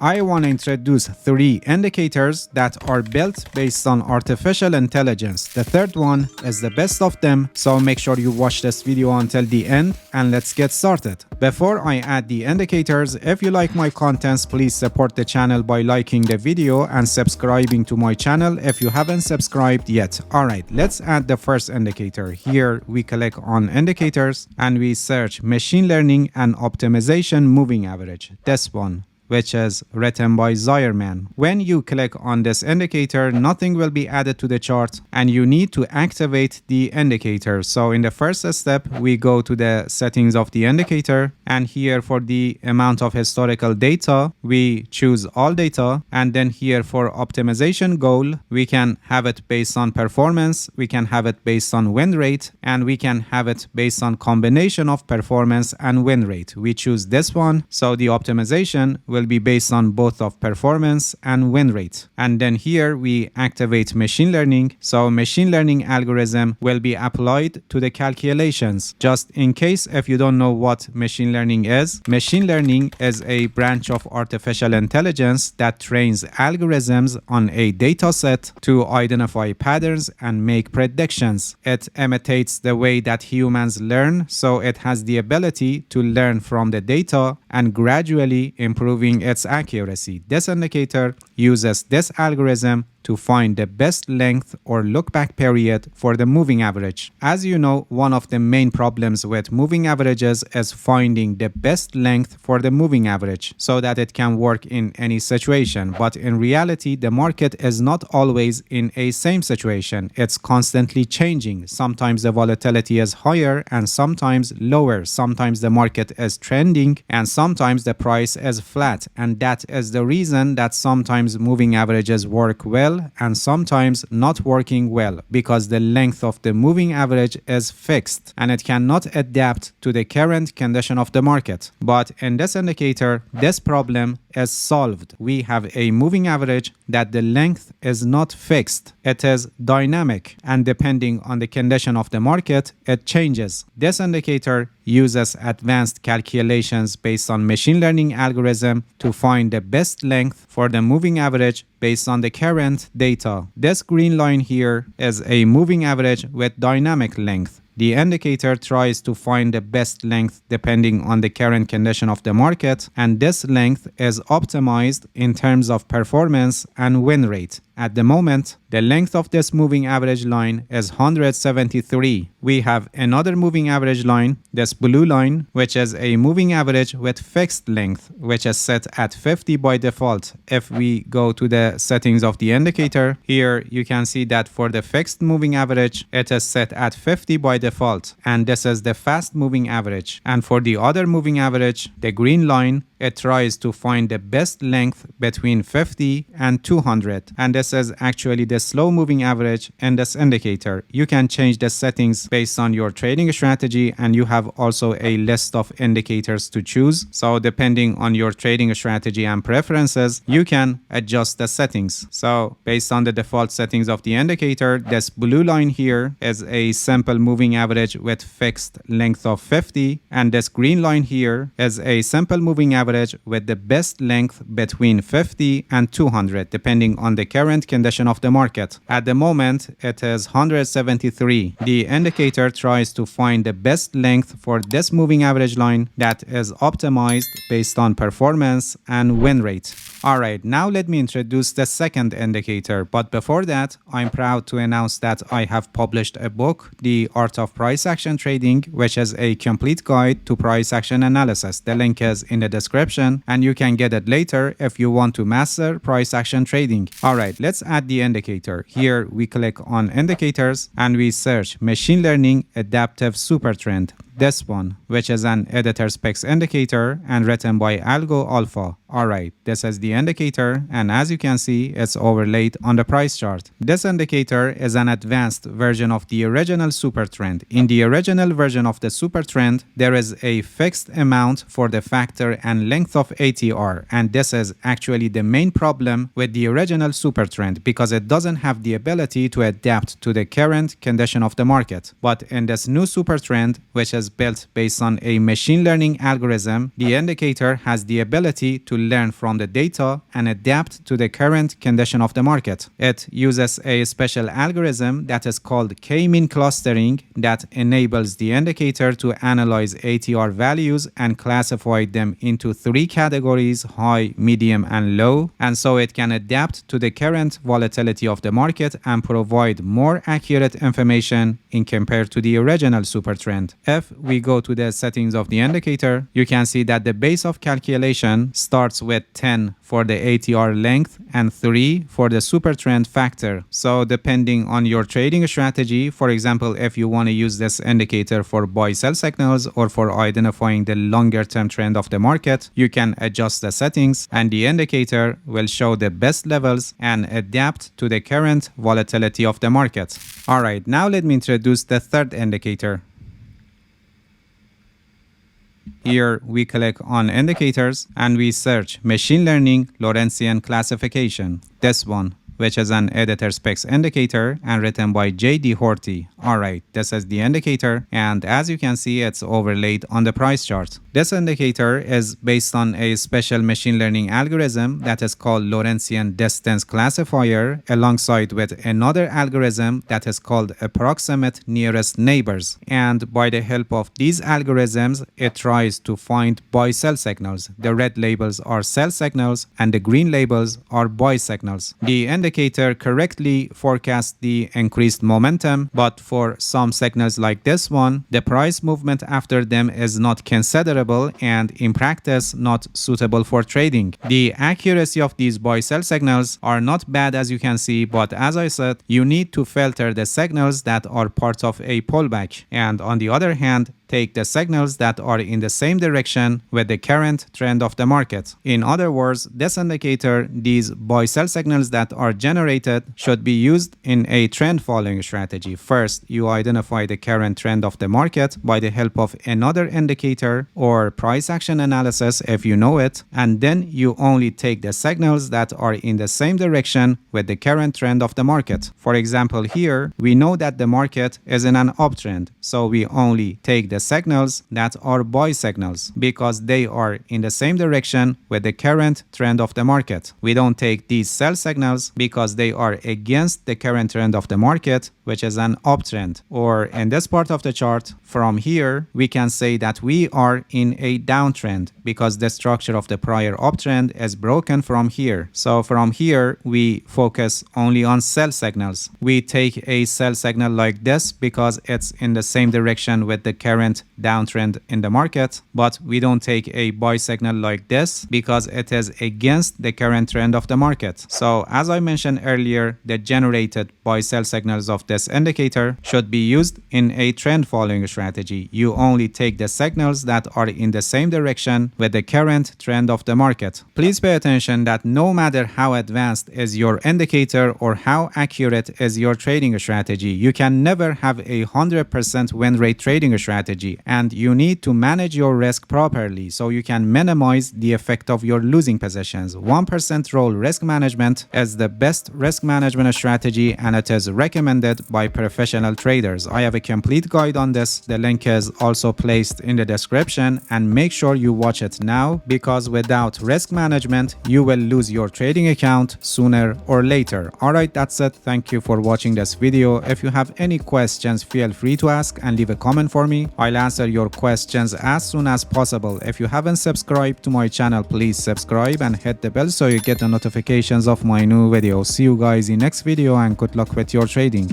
I want to introduce 3 indicators that are built based on artificial intelligence. The third one is the best of them, so make sure you watch this video until the end and let's get started. Before I add the indicators, if you like my contents, please support the channel by liking the video and subscribing to my channel if you haven't subscribed yet. Alright, let's add the first indicator. Here we click on indicators and we search machine learning and optimization moving average. This one, which is written by Zierman. When you click on this indicator, nothing will be added to the chart and you need to activate the indicator. So in the first step, we go to the settings of the indicator, and here for the amount of historical data, we choose all data, and then here for optimization goal, we can have it based on performance, we can have it based on win rate, and we can have it based on combination of performance and win rate. We choose this one, so the optimization will be based on both of performance and win rate. And then here we activate machine learning. So machine learning algorithm will be applied to the calculations. Just in case if you don't know what machine learning is a branch of artificial intelligence that trains algorithms on a data set to identify patterns and make predictions. It imitates the way that humans learn, so it has the ability to learn from the data and gradually improving its accuracy. This indicator uses this algorithm to find the best length or look back period for the moving average. As you know, one of the main problems with moving averages is finding the best length for the moving average so that it can work in any situation. But in reality, the market is not always in a same situation. It's constantly changing. Sometimes the volatility is higher and sometimes lower. Sometimes the market is trending and sometimes the price is flat. And that is the reason that sometimes moving averages work well and sometimes not working well, because the length of the moving average is fixed and it cannot adapt to the current condition of the market. But in this indicator, this problem is solved. We have a moving average that the length is not fixed. It is dynamic, and depending on the condition of the market, it changes. This indicator uses advanced calculations based on machine learning algorithm to find the best length for the moving average based on the current data. This green line here is a moving average with dynamic length. The indicator tries to find the best length depending on the current condition of the market, and this length is optimized in terms of performance and win rate. At the moment, the length of this moving average line is 173. We have another moving average line, this blue line, which is a moving average with fixed length, which is set at 50 by default. If we go to the settings of the indicator, here you can see that for the fixed moving average, it is set at 50 by default, and this is the fast moving average. And for the other moving average, the green line, it tries to find the best length between 50 and 200, and this is actually the slow moving average in this indicator. You can change the settings based on your trading strategy, and you have also a list of indicators to choose. So depending on your trading strategy and preferences, you can adjust the settings. So based on the default settings of the indicator, this blue line here is a simple moving average with fixed length of 50, and this green line here is a simple moving average with the best length between 50 and 200 depending on the current condition of the market. At the moment, it is 173. The indicator tries to find the best length for this moving average line that is optimized based on performance and win rate. Alright, now let me introduce the second indicator, but before that, I'm proud to announce that I have published a book, The Art of Price Action Trading, which is a complete guide to price action analysis. The link is in the description and you can get it later if you want to master price action trading. Alright, let's add the indicator. Here we click on indicators and we search machine learning adaptive super trend. This one, which is an editor specs indicator and written by Algo Alpha. Alright, this is the indicator, and as you can see, it's overlaid on the price chart. This indicator is an advanced version of the original super trend. In the original version of the super trend, there is a fixed amount for the factor and length of ATR, and this is actually the main problem with the original super trend because it doesn't have the ability to adapt to the current condition of the market. But in this new super trend, which is built based on a machine learning algorithm, the indicator has the ability to learn from the data and adapt to the current condition of the market. It uses a special algorithm that is called K-mean clustering that enables the indicator to analyze ATR values and classify them into three categories: high, medium, and low, and so it can adapt to the current volatility of the market and provide more accurate information in compared to the original super trend. If we go to the settings of the indicator, you can see that the base of calculation starts with 10 for the ATR length and 3 for the super trend factor. So depending on your trading strategy, for example, if you want to use this indicator for buy-sell signals or for identifying the longer term trend of the market, you can adjust the settings and the indicator will show the best levels and adapt to the current volatility of the market. Alright, now let me introduce the third indicator. Here we click on indicators and we search machine learning Lorentzian classification. This one, which is an editor specs indicator and written by J.D. Horty. Alright, this is the indicator, and as you can see, it's overlaid on the price chart. This indicator is based on a special machine learning algorithm that is called Lorentzian distance classifier, alongside with another algorithm that is called approximate nearest neighbors. And by the help of these algorithms, it tries to find buy-sell signals. The red labels are sell signals and the green labels are buy signals. The indicator correctly forecasts the increased momentum, but for some signals like this one, the price movement after them is not considerable and in practice not suitable for trading. The accuracy of these buy-sell signals are not bad, as you can see, but as I said, you need to filter the signals that are part of a pullback, and on the other hand, take the signals that are in the same direction with the current trend of the market. In other words, this indicator, these buy-sell signals that are generated, should be used in a trend following strategy. First, you identify the current trend of the market by the help of another indicator or price action analysis if you know it, and then you only take the signals that are in the same direction with the current trend of the market. For example, here we know that the market is in an uptrend, so we only take the signals that are buy signals because they are in the same direction with the current trend of the market. We don't take these sell signals because they are against the current trend of the market, which is an uptrend. Or in this part of the chart, from here, we can say that we are in a downtrend because the structure of the prior uptrend is broken from here. So from here, we focus only on sell signals. We take a sell signal like this because it's in the same direction with the current downtrend in the market, but we don't take a buy signal like this because it is against the current trend of the market. So as I mentioned earlier, the generated buy sell signals of this indicator should be used in a trend following strategy. You only take the signals that are in the same direction with the current trend of the market. Please pay attention that no matter how advanced is your indicator or how accurate is your trading strategy, you can never have a 100% win rate trading strategy, and you need to manage your risk properly so you can minimize the effect of your losing positions. 1% roll risk management is the best risk management strategy, and it is recommended by professional traders. I have a complete guide on this. The link is also placed in the description, and make sure you watch it now because without risk management, you will lose your trading account sooner or later. Alright, that's it. Thank you for watching this video. If you have any questions, feel free to ask and leave a comment for me. I'll answer your questions as soon as possible. If you haven't subscribed to my channel, please subscribe and hit the bell so you get the notifications of my new videos. See you guys in next video and good luck with your trading.